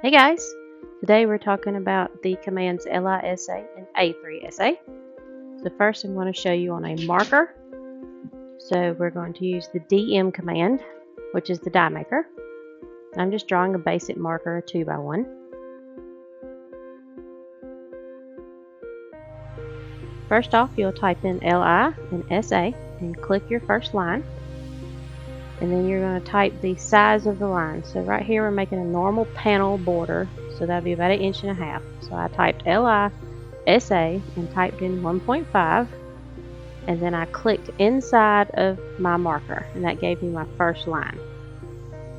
Hey guys, today we're talking about the commands LISA and A3SA. So first I'm going to show you on a marker. So we're going to use the DM command, which is the die maker. I'm just drawing a basic marker, a 2x1. First off, you'll type in LI and SA and click your first line. And then you're going to type the size of the line. So right here we're making a normal panel border, so that'll be about 1.5 inches. So I typed LISA and typed in 1.5, and then I clicked inside of my marker, and that gave me my first line.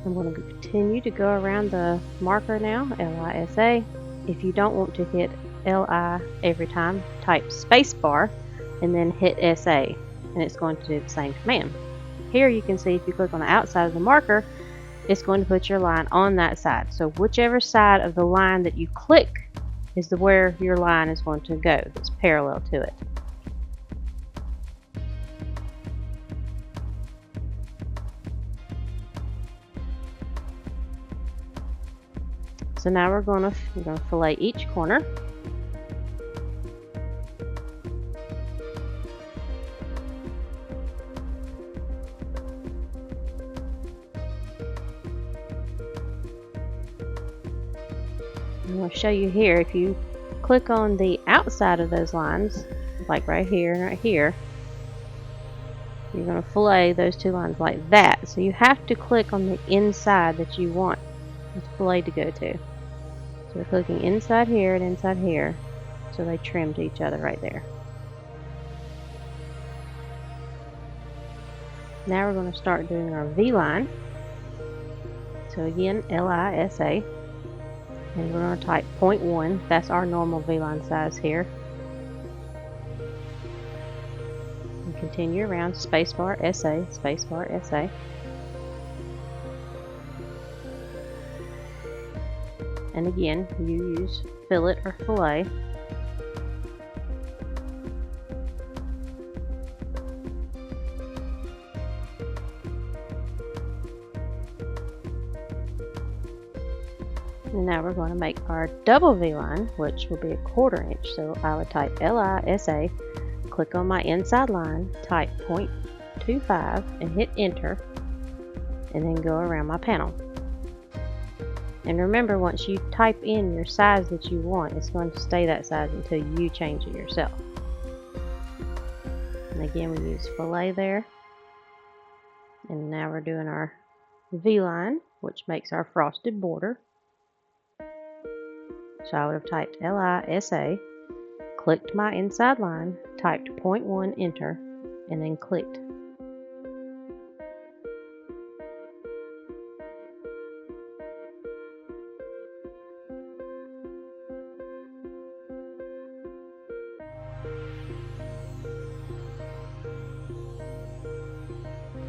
I'm going to continue to go around the marker now, LISA. If you don't want to hit LI every time, type spacebar and then hit SA, and it's going to do the same command. Here you can see if you click on the outside of the marker, it's going to put your line on that side. So whichever side of the line that you click is where your line is going to go. That's parallel to it. So now we're going to fillet each corner. I'm going to show you here, if you click on the outside of those lines, like right here and right here, you're going to fillet those two lines like that. So you have to click on the inside that you want the fillet to go to. So we're clicking inside here and inside here, so they trim to each other right there. Now we're going to start doing our V line. So again, LISA. And we're going to type 0.1. That's our normal V-line size here. And continue around, spacebar SA, spacebar SA. And again, you use fillet or fillet. And now we're going to make our double V-line, which will be 1/4 inch. So I would type LISA, click on my inside line, type 0.25 and hit enter, and then go around my panel. And remember, once you type in your size that you want, it's going to stay that size until you change it yourself. And again, we use fillet there. And now we're doing our V-line, which makes our frosted border. So I would have typed LISA, clicked my inside line, typed 0.1 enter, and then clicked.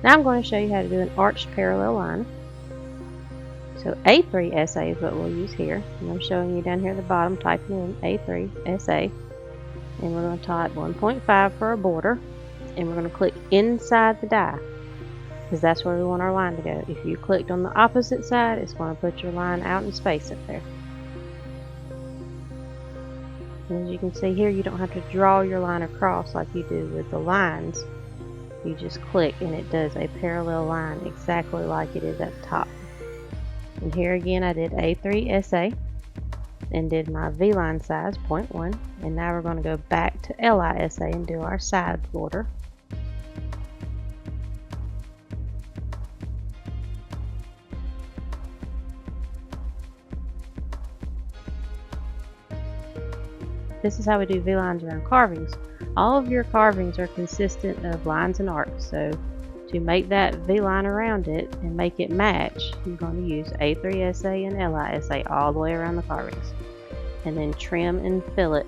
Now I'm going to show you how to do an arched parallel line. So A3SA is what we'll use here. And I'm showing you down here at the bottom, typing in A3SA. And we're going to type 1.5 for a border. And we're going to click inside the die, because that's where we want our line to go. If you clicked on the opposite side, it's going to put your line out in space up there. And as you can see here, you don't have to draw your line across like you do with the lines. You just click and it does a parallel line exactly like it is at the top. And here again I did A3SA and did my V-line size 0.1, and now we're going to go back to LISA and do our side border. This is how we do V-lines around carvings. All of your carvings are consistent of lines and arcs, so to make that V-line around it and make it match, you're going to use A3SA and LISA all the way around the carvings. And then trim and fillet.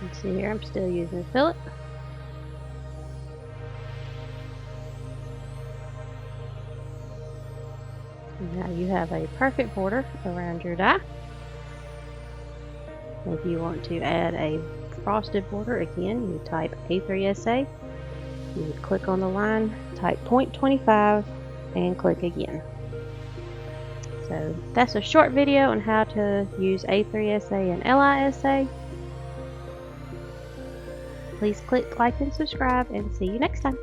You can see here I'm still using fillet. Now you have a perfect border around your die. If you want to add a frosted border, again, you would type A3SA, you would click on the line, type 0.25, and click again. So that's a short video on how to use A3SA and LISA. Please click like and subscribe, and see you next time.